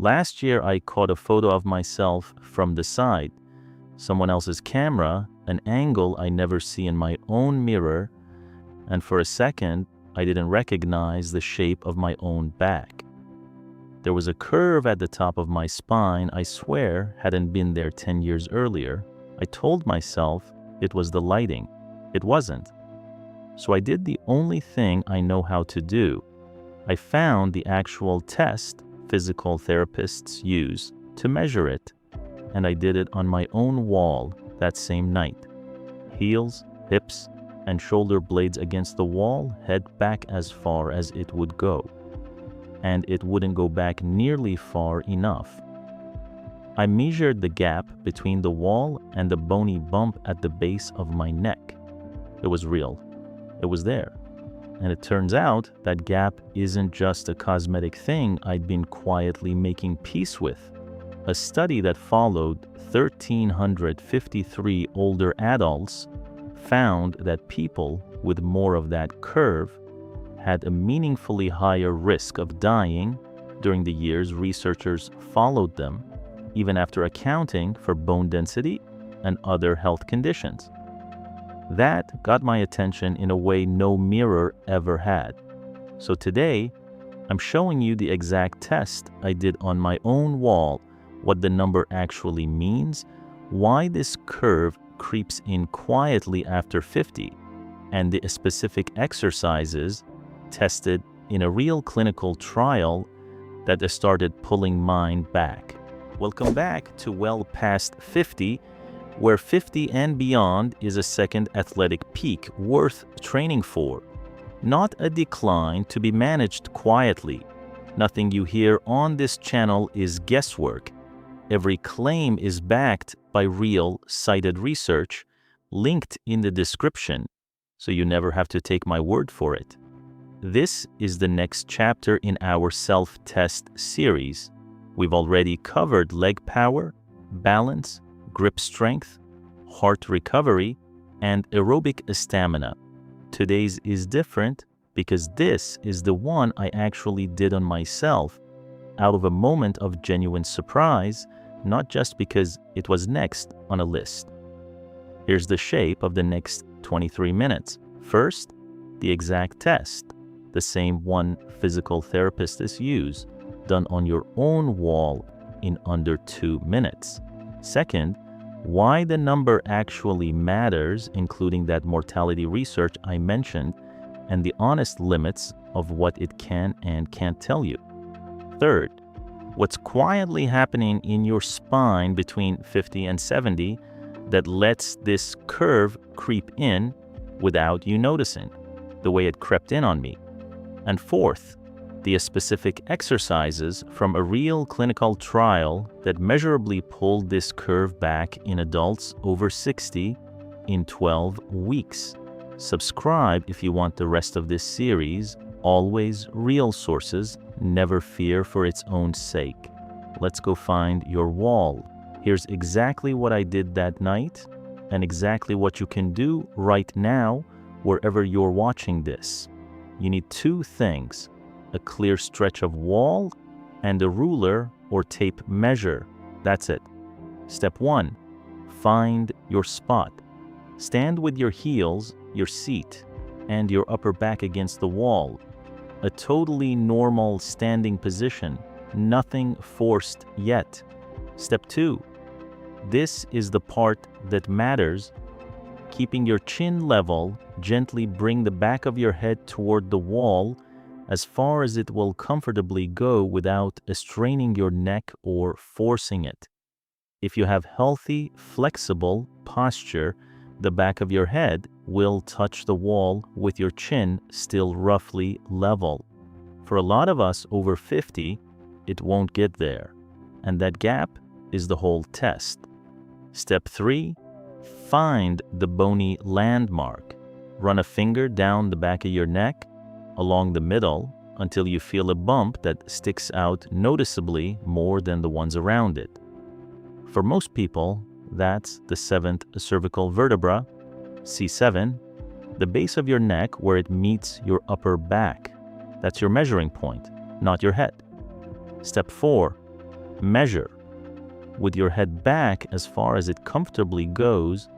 Last year, I caught a photo of myself from the side, someone else's camera, an angle I never see in my own mirror, and for a second, I didn't recognize the shape of my own back. There was a curve at the top of my spine I swear hadn't been there 10 years earlier. I told myself it was the lighting. It wasn't. So I did the only thing I know how to do. I found the actual test physical therapists use to measure it, and I did it on my own wall that same night. Heels, hips, and shoulder blades against the wall, head back as far as it would go. And it wouldn't go back nearly far enough. I measured the gap between the wall and the bony bump at the base of my neck. It was real. It was there. And it turns out that gap isn't just a cosmetic thing I'd been quietly making peace with. A study that followed 1,353 older adults found that people with more of that curve had a meaningfully higher risk of dying during the years researchers followed them, even after accounting for bone density and other health conditions. That got my attention in a way no mirror ever had. So today, I'm showing you the exact test I did on my own wall, what the number actually means, why this curve creeps in quietly after 50, and the specific exercises tested in a real clinical trial that started pulling mine back. Welcome back to Well Past 50, where 50 and beyond is a second athletic peak worth training for, not a decline to be managed quietly. Nothing you hear on this channel is guesswork. Every claim is backed by real, cited research, linked in the description, so you never have to take my word for it. This is the next chapter in our self-test series. We've already covered leg power, balance, grip strength, heart recovery, and aerobic stamina. Today's is different because this is the one I actually did on myself out of a moment of genuine surprise, not just because it was next on a list. Here's the shape of the next 23 minutes. First, the exact test, the same one physical therapists use, done on your own wall in under 2 minutes. Second, why the number actually matters, including that mortality research I mentioned, and the honest limits of what it can and can't tell you. Third, what's quietly happening in your spine between 50 and 70 that lets this curve creep in without you noticing, the way it crept in on me. And fourth, the specific exercises from a real clinical trial that measurably pulled this curve back in adults over 60 in 12 weeks. Subscribe if you want the rest of this series. Always real sources, never fear for its own sake. Let's go find your wall. Here's exactly what I did that night and exactly what you can do right now wherever you're watching this. You need two things: a clear stretch of wall and a ruler or tape measure. That's it. Step 1, find your spot. Stand with your heels, your seat, and your upper back against the wall. A totally normal standing position, nothing forced yet. Step 2, this is the part that matters. Keeping your chin level, gently bring the back of your head toward the wall as far as it will comfortably go without straining your neck or forcing it. If you have healthy, flexible posture, the back of your head will touch the wall with your chin still roughly level. For a lot of us over 50, it won't get there, and that gap is the whole test. Step 3, find the bony landmark. Run a finger down the back of your neck, along the middle, until you feel a bump that sticks out noticeably more than the ones around it. For most people, that's the 7th cervical vertebra, C7, the base of your neck where it meets your upper back. That's your measuring point, not your head. Step 4, Measure. With your head back as far as it comfortably goes,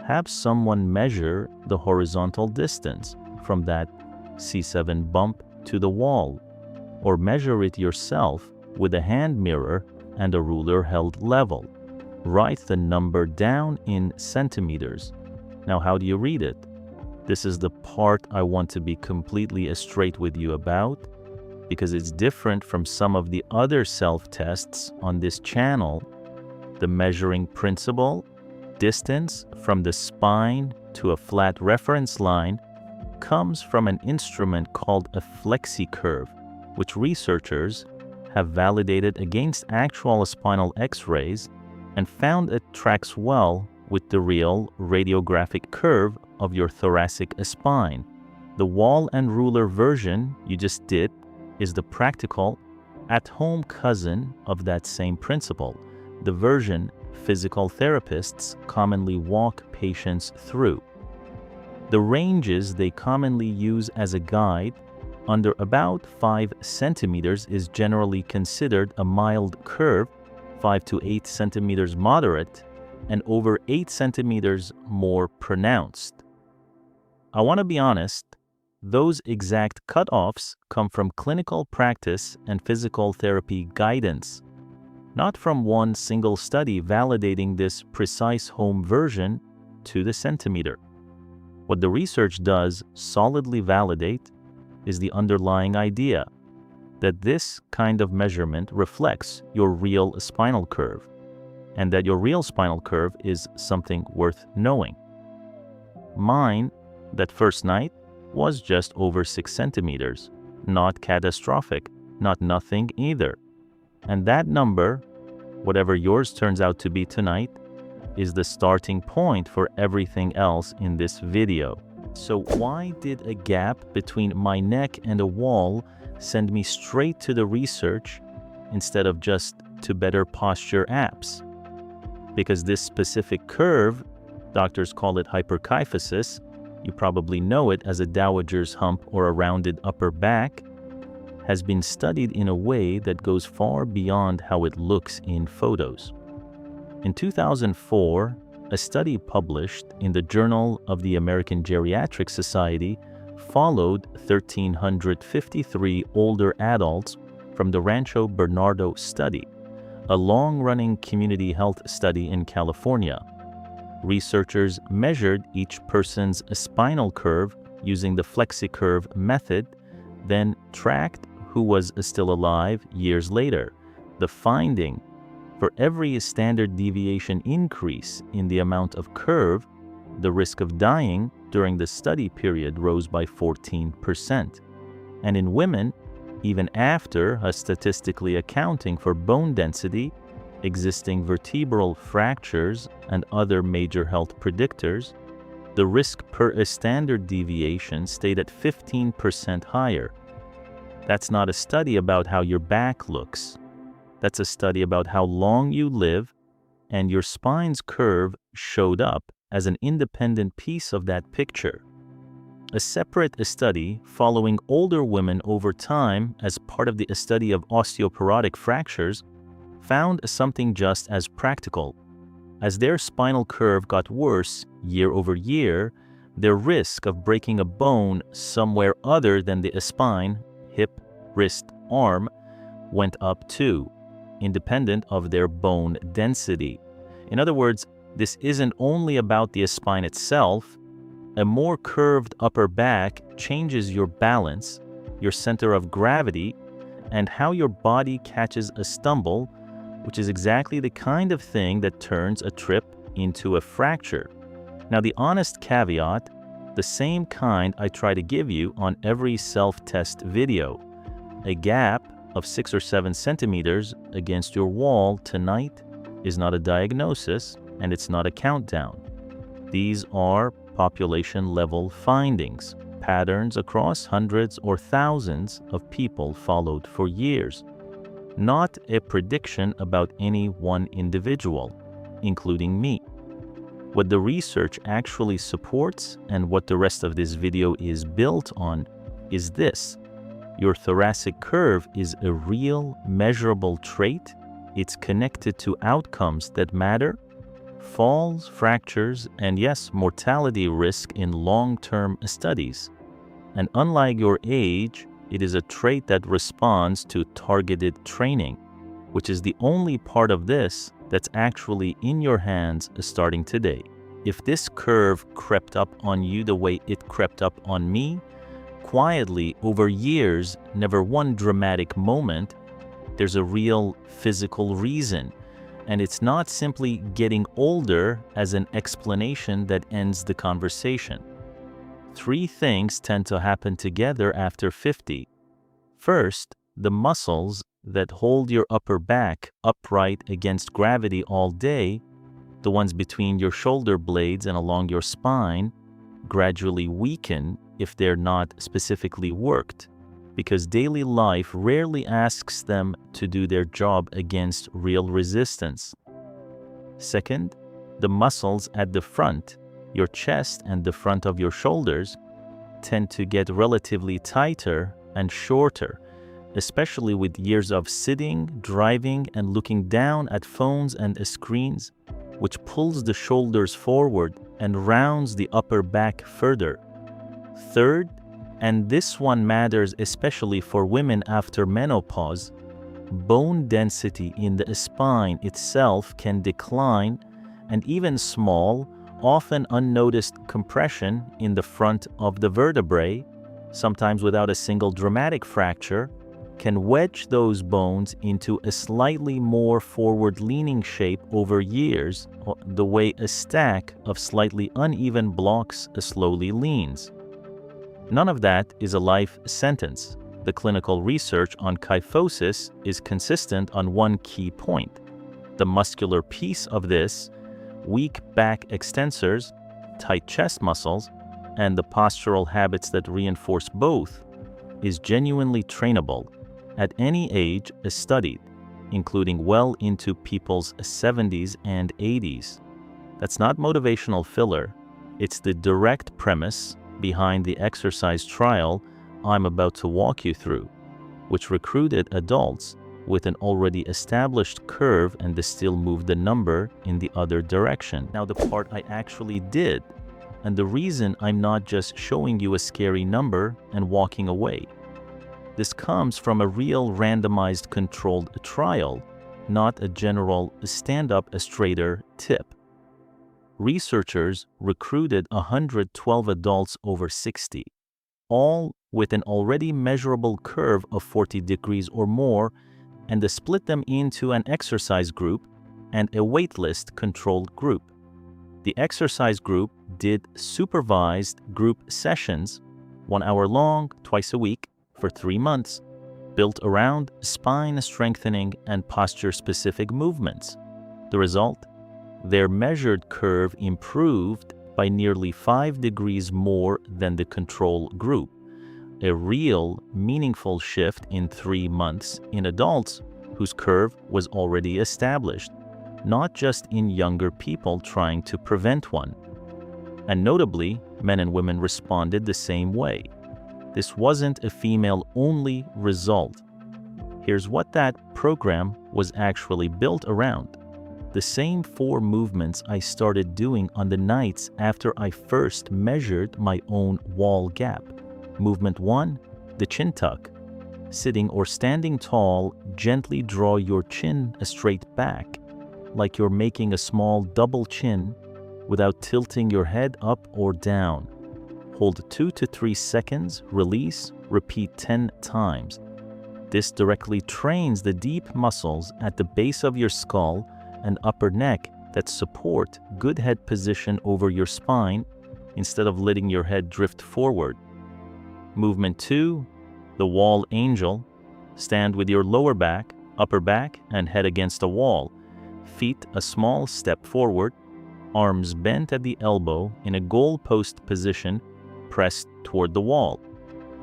have someone measure the horizontal distance from that C7 bump to the wall, or measure it yourself with a hand mirror and a ruler held level. Write the number down in centimeters. Now, how do you read it? This is the part I want to be completely straight with you about, because it's different from some of the other self-tests on this channel. The measuring principle, distance from the spine to a flat reference line, comes from an instrument called a flexicurve, which researchers have validated against actual spinal X-rays and found it tracks well with the real radiographic curve of your thoracic spine. The wall and ruler version you just did is the practical, at-home cousin of that same principle, the version physical therapists commonly walk patients through. The ranges they commonly use as a guide under about 5 centimeters is generally considered a mild curve, 5 to 8 centimeters moderate, and over 8 centimeters more pronounced. I want to be honest, those exact cutoffs come from clinical practice and physical therapy guidance, not from one single study validating this precise home version to the centimeter. What the research does solidly validate is the underlying idea that this kind of measurement reflects your real spinal curve, and that your real spinal curve is something worth knowing. Mine, that first night, was just over 6 centimeters, not catastrophic, not nothing either. And that number, whatever yours turns out to be tonight, is the starting point for everything else in this video. So why did a gap between my neck and a wall send me straight to the research instead of just to better posture apps? Because this specific curve, doctors call it hyperkyphosis, you probably know it as a dowager's hump or a rounded upper back, has been studied in a way that goes far beyond how it looks in photos. In 2004, a study published in the Journal of the American Geriatric Society followed 1,353 older adults from the Rancho Bernardo study, a long-running community health study in California. Researchers measured each person's spinal curve using the flexicurve method, then tracked who was still alive years later. The finding: for every standard deviation increase in the amount of curve, the risk of dying during the study period rose by 14%. And in women, even after statistically accounting for bone density, existing vertebral fractures, and other major health predictors, the risk per standard deviation stayed at 15% higher. That's not a study about how your back looks. That's a study about how long you live, and your spine's curve showed up as an independent piece of that picture. A separate study following older women over time as part of the study of osteoporotic fractures found something just as practical. As their spinal curve got worse year over year, their risk of breaking a bone somewhere other than the spine, hip, wrist, arm, went up too, independent of their bone density. In other words, this isn't only about the spine itself. A more curved upper back changes your balance, your center of gravity, and how your body catches a stumble, which is exactly the kind of thing that turns a trip into a fracture. Now, the honest caveat, the same kind I try to give you on every self-test video. A gap of 6 or 7 centimeters against your wall tonight is not a diagnosis, and it's not a countdown. These are population-level findings, patterns across hundreds or thousands of people followed for years, not a prediction about any one individual, including me. What the research actually supports and what the rest of this video is built on is this: your thoracic curve is a real, measurable trait it's connected to outcomes that matter: falls, fractures, and yes, mortality risk in long-term studies. And unlike your age, it is a trait that responds to targeted training, which is the only part of this that's actually in your hands starting today. If this curve crept up on you the way it crept up on me, quietly over years, never one dramatic moment, there's a real physical reason. And it's not simply getting older as an explanation that ends the conversation. 3 things tend to happen together after 50. First, the muscles that hold your upper back upright against gravity all day, the ones between your shoulder blades and along your spine, gradually weaken if they're not specifically worked, because daily life rarely asks them to do their job against real resistance. Second, the muscles at the front, your chest and the front of your shoulders, tend to get relatively tighter and shorter, especially with years of sitting, driving, and looking down at phones and screens, which pulls the shoulders forward and rounds the upper back further. Third, and this one matters especially for women after menopause, bone density in the spine itself can decline, and even small, often unnoticed compression in the front of the vertebrae, sometimes without a single dramatic fracture, can wedge those bones into a slightly more forward-leaning shape over years, the way a stack of slightly uneven blocks slowly leans. None of that is a life sentence. The clinical research on kyphosis is consistent on one key point. The muscular piece of this, weak back extensors, tight chest muscles, and the postural habits that reinforce both, is genuinely trainable at any age studied, including well into people's 70s and 80s. That's not motivational filler. It's the direct premise behind the exercise trial I'm about to walk you through, which recruited adults with an already established curve and they still moved the number in the other direction. Now, the part I actually did, and the reason I'm not just showing you a scary number and walking away. This comes from a real randomized controlled trial, not a general stand-up straighter tip. Researchers recruited 112 adults over 60, all with an already measurable curve of 40 degrees or more, and they split them into an exercise group and a waitlist controlled group. The exercise group did supervised group sessions, 1 hour long, twice a week, for 3 months, built around spine strengthening and posture-specific movements. The result? Their measured curve improved by nearly 5 degrees more than the control group, a real, meaningful shift in 3 months in adults whose curve was already established, not just in younger people trying to prevent one. And notably, men and women responded the same way. This wasn't a female-only result. Here's what that program was actually built around. The same 4 movements I started doing on the nights after I first measured my own wall gap. Movement 1, the chin tuck. Sitting or standing tall, gently draw your chin straight back, like you're making a small double chin without tilting your head up or down. Hold 2 to 3 seconds, release, repeat 10 times. This directly trains the deep muscles at the base of your skull and upper neck that support good head position over your spine instead of letting your head drift forward. Movement 2, the wall angel. Stand with your lower back, upper back, and head against a wall. Feet a small step forward, arms bent at the elbow in a goalpost position, pressed toward the wall.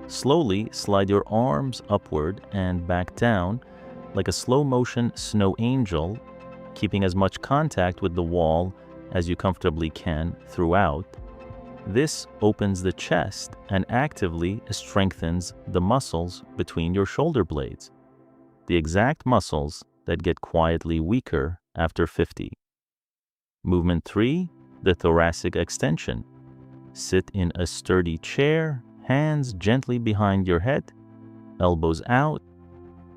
Slowly slide your arms upward and back down like a slow-motion snow angel, keeping as much contact with the wall as you comfortably can throughout. This opens the chest and actively strengthens the muscles between your shoulder blades. The exact muscles that get quietly weaker after 50. Movement 3, the thoracic extension. Sit in a sturdy chair, hands gently behind your head, elbows out.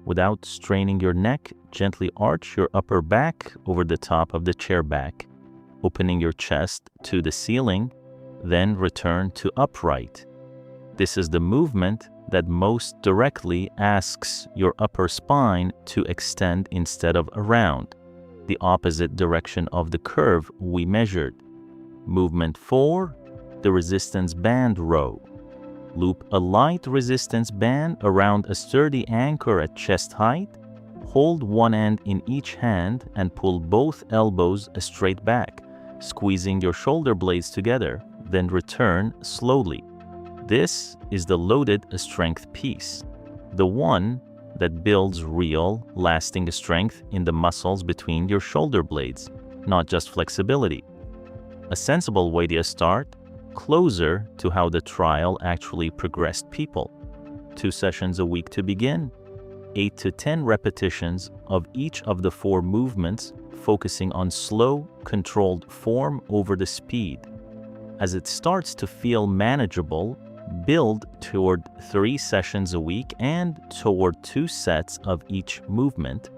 Without straining your neck, gently arch your upper back over the top of the chair back, opening your chest to the ceiling, then return to upright. This is the movement that most directly asks your upper spine to extend instead of around, the opposite direction of the curve we measured. Movement 4, the resistance band row. Loop a light resistance band around a sturdy anchor at chest height. Hold one end in each hand and pull both elbows straight back, squeezing your shoulder blades together, then return slowly. This is the loaded strength piece, the one that builds real, lasting strength in the muscles between your shoulder blades, not just flexibility. A sensible way to start, closer to how the trial actually progressed people. 2 sessions a week to begin, 8 to 10 repetitions of each of the 4 movements, focusing on slow, controlled form over the speed. As it starts to feel manageable, build toward 3 sessions a week and toward 2 sets of each movement.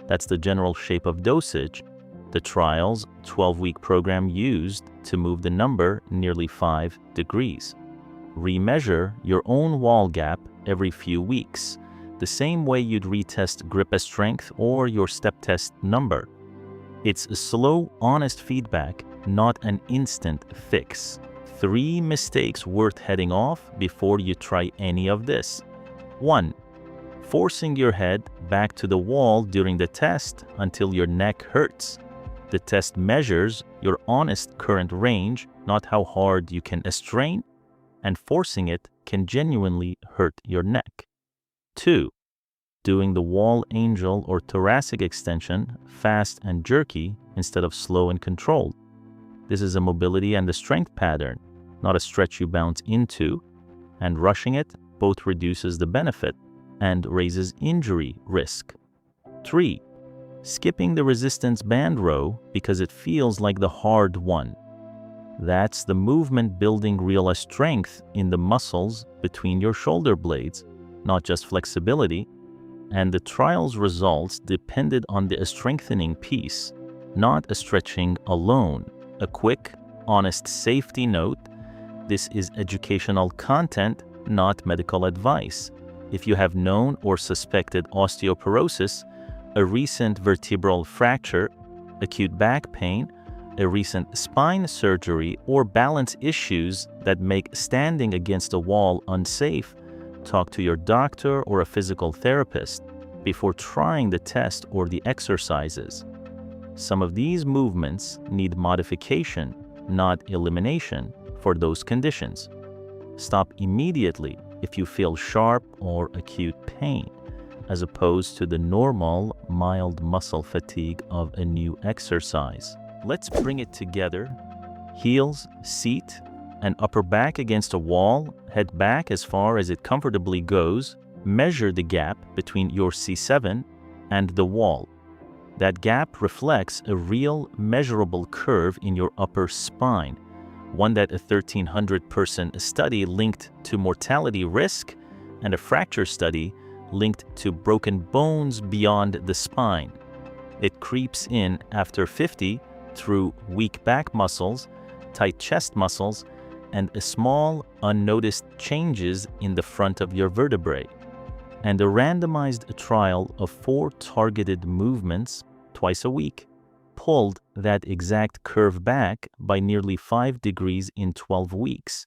That's the general shape of dosage the trial's 12-week program used to move the number nearly 5 degrees. Remeasure your own wall gap every few weeks, the same way you'd retest grip strength or your step test number. It's a slow, honest feedback, not an instant fix. 3 mistakes worth heading off before you try any of this. 1. Forcing your head back to the wall during the test until your neck hurts. The test measures your honest current range, not how hard you can strain, and forcing it can genuinely hurt your neck. 2. Doing the wall angel or thoracic extension fast and jerky instead of slow and controlled. This is a mobility and a strength pattern, not a stretch you bounce into, and rushing it both reduces the benefit and raises injury risk. 3. Skipping the resistance band row because it feels like the hard one. That's the movement building real strength in the muscles between your shoulder blades, not just flexibility, and the trial's results depended on the strengthening piece, not a stretching alone. A quick, honest safety note: this is educational content, not medical advice. If you have known or suspected osteoporosis, a recent vertebral fracture, acute back pain, a recent spine surgery, or balance issues that make standing against a wall unsafe, talk to your doctor or a physical therapist before trying the test or the exercises. Some of these movements need modification, not elimination, for those conditions. Stop immediately if you feel sharp or acute pain, as opposed to the normal, mild muscle fatigue of a new exercise. Let's bring it together. Heels, seat, and upper back against a wall, head back as far as it comfortably goes. Measure the gap between your C7 and the wall. That gap reflects a real, measurable curve in your upper spine, one that a 1,300-person study linked to mortality risk and a fracture study linked to broken bones beyond the spine. It creeps in after 50 through weak back muscles, tight chest muscles, and small, unnoticed changes in the front of your vertebrae. And a randomized trial of 4 targeted movements twice a week pulled that exact curve back by nearly 5 degrees in 12 weeks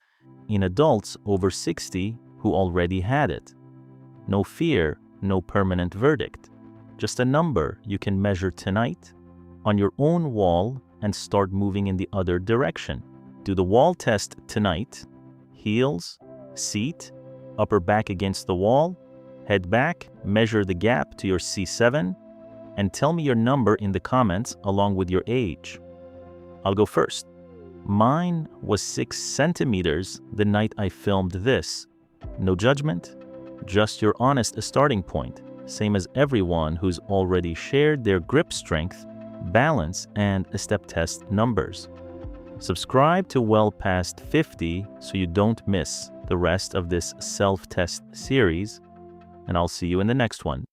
in adults over 60 who already had it. No fear, no permanent verdict. Just a number you can measure tonight on your own wall and start moving in the other direction. Do the wall test tonight. Heels, seat, upper back against the wall, head back, measure the gap to your C7, and tell me your number in the comments along with your age. I'll go first. Mine was 6 centimeters the night I filmed this. No judgment, just your honest starting point. same as everyone who's already shared their grip strength, balance, and step test numbers. Subscribe to Well Past 50 so you don't miss the rest of this self-test series, and I'll see you in the next one.